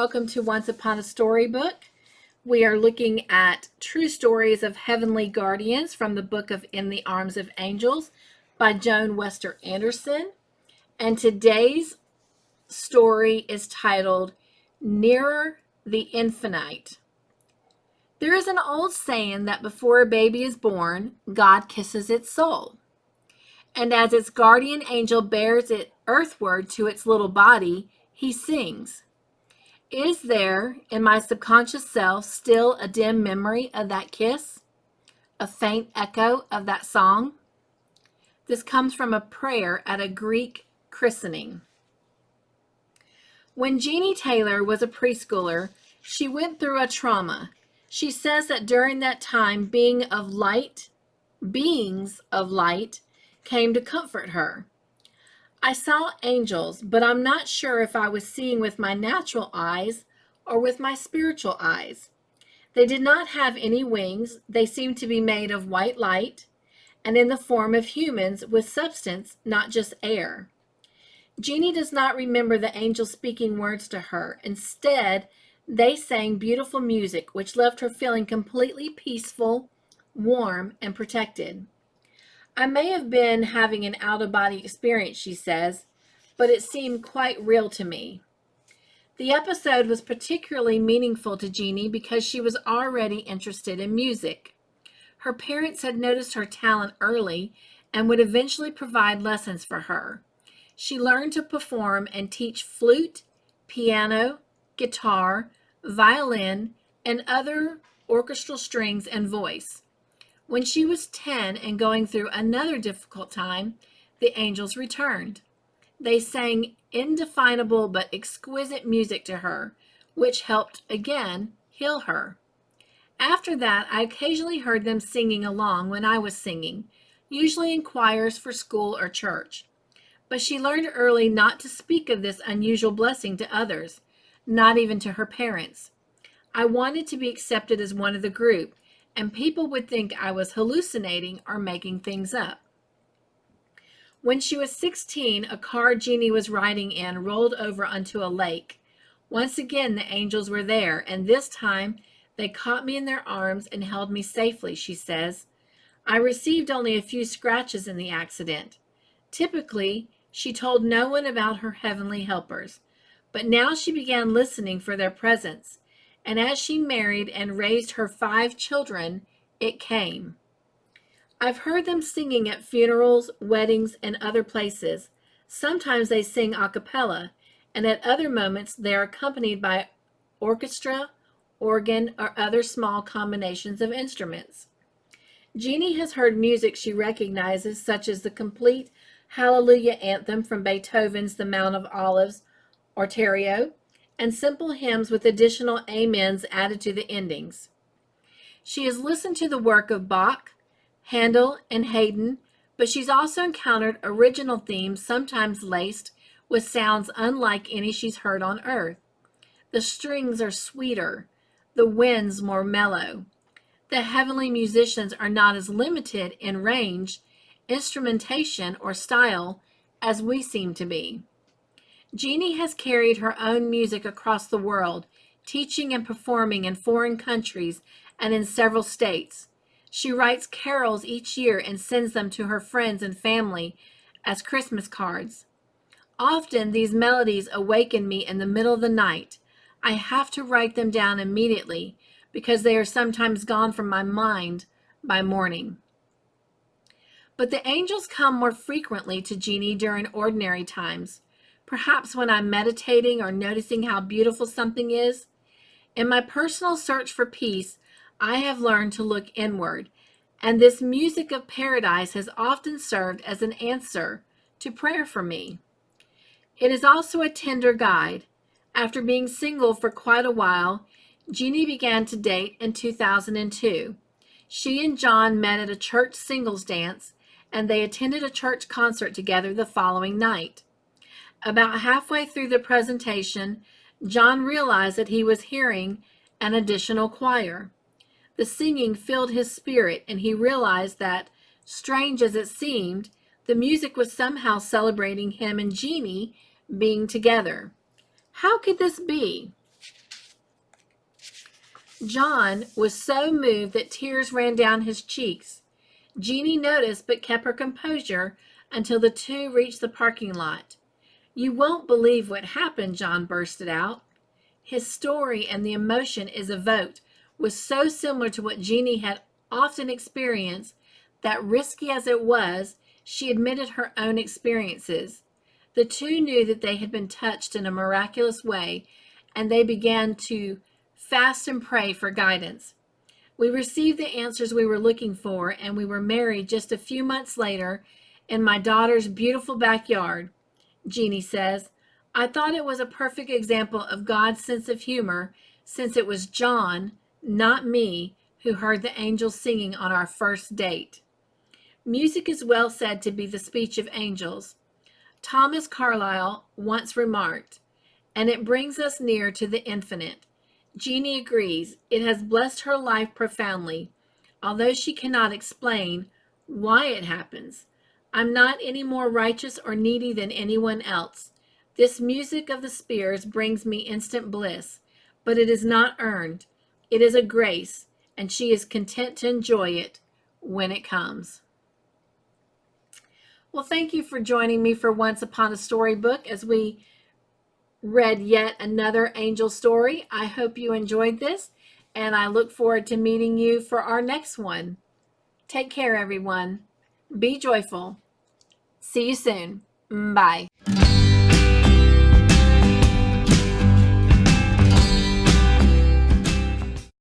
welcome to Once Upon a Storybook. We are looking at true stories of heavenly guardians from the book of In the Arms of Angels by Joan Wester Anderson. And today's story is titled Nearer the Infinite. There is an old saying that before a baby is born, God kisses its soul. And as its guardian angel bears it earthward to its little body, he sings. Is there, in my subconscious self, still a dim memory of that kiss? A faint echo of that song? This comes from a prayer at a Greek christening. When Jeannie Taylor was a preschooler, she went through a trauma. She says that during that time, beings of light came to comfort her. I saw angels, but I'm not sure if I was seeing with my natural eyes or with my spiritual eyes. They did not have any wings. They seemed to be made of white light and in the form of humans with substance, not just air. Jeannie does not remember the angels speaking words to her. Instead, they sang beautiful music, which left her feeling completely peaceful, warm, and protected. I may have been having an out-of-body experience, she says, but it seemed quite real to me. The episode was particularly meaningful to Jeannie because she was already interested in music. Her parents had noticed her talent early and would eventually provide lessons for her. She learned to perform and teach flute, piano, guitar, violin, and other orchestral strings and voice. When she was 10 and going through another difficult time, the angels returned. They sang indefinable but exquisite music to her, which helped again heal her. After that, I occasionally heard them singing along when I was singing, usually in choirs for school or church. But she learned early not to speak of this unusual blessing to others, not even to her parents. I wanted to be accepted as one of the group, and people would think I was hallucinating or making things up. When she was 16, a car Jeannie was riding in rolled over onto a lake. Once again, the angels were there, and this time they caught me in their arms and held me safely, she says. I received only a few scratches in the accident. Typically, she told no one about her heavenly helpers, but now she began listening for their presence. And as she married and raised her 5 children, it came. I've heard them singing at funerals, weddings, and other places. Sometimes they sing a cappella, and at other moments they are accompanied by orchestra, organ, or other small combinations of instruments. Jeannie has heard music she recognizes, such as the complete Hallelujah anthem from Beethoven's The Mount of Olives, Oratorio, and simple hymns with additional amens added to the endings. She has listened to the work of Bach, Handel, and Haydn, but she's also encountered original themes sometimes laced with sounds unlike any she's heard on earth. The strings are sweeter, the winds more mellow. The heavenly musicians are not as limited in range, instrumentation, or style as we seem to be. Jeannie has carried her own music across the world, teaching and performing in foreign countries and in several states. She writes carols each year and sends them to her friends and family as Christmas cards. Often these melodies awaken me in the middle of the night. I have to write them down immediately because they are sometimes gone from my mind by morning. But the angels come more frequently to Jeannie during ordinary times. Perhaps when I'm meditating or noticing how beautiful something is. In my personal search for peace, I have learned to look inward, and this music of paradise has often served as an answer to prayer for me. It is also a tender guide. After being single for quite a while, Jeannie began to date in 2002. She and John met at a church singles dance, and they attended a church concert together the following night. About halfway through the presentation, John realized that he was hearing an additional choir. The singing filled his spirit, and he realized that, strange as it seemed, the music was somehow celebrating him and Jeannie being together. How could this be? John was so moved that tears ran down his cheeks. Jeanie noticed but kept her composure until the two reached the parking lot. "You won't believe what happened," John bursted out. His story and the emotion it evoked was so similar to what Jeanie had often experienced that, risky as it was, she admitted her own experiences. The two knew that they had been touched in a miraculous way, and they began to fast and pray for guidance. "We received the answers we were looking for, and we were married just a few months later in my daughter's beautiful backyard," Jeanie says. "I thought it was a perfect example of God's sense of humor, since it was John, not me, who heard the angels singing on our first date." Music is well said to be the speech of angels. Thomas Carlyle once remarked, "And it brings us near to the infinite." Jeanie agrees. It has blessed her life profoundly, although she cannot explain why it happens. "I'm not any more righteous or needy than anyone else. This music of the spheres brings me instant bliss, but it is not earned. It is a grace, and she is content to enjoy it when it comes." Well, thank you for joining me for Once Upon a Storybook as we read yet another angel story. I hope you enjoyed this, and I look forward to meeting you for our next one. Take care, everyone. Be joyful. See you soon. Bye.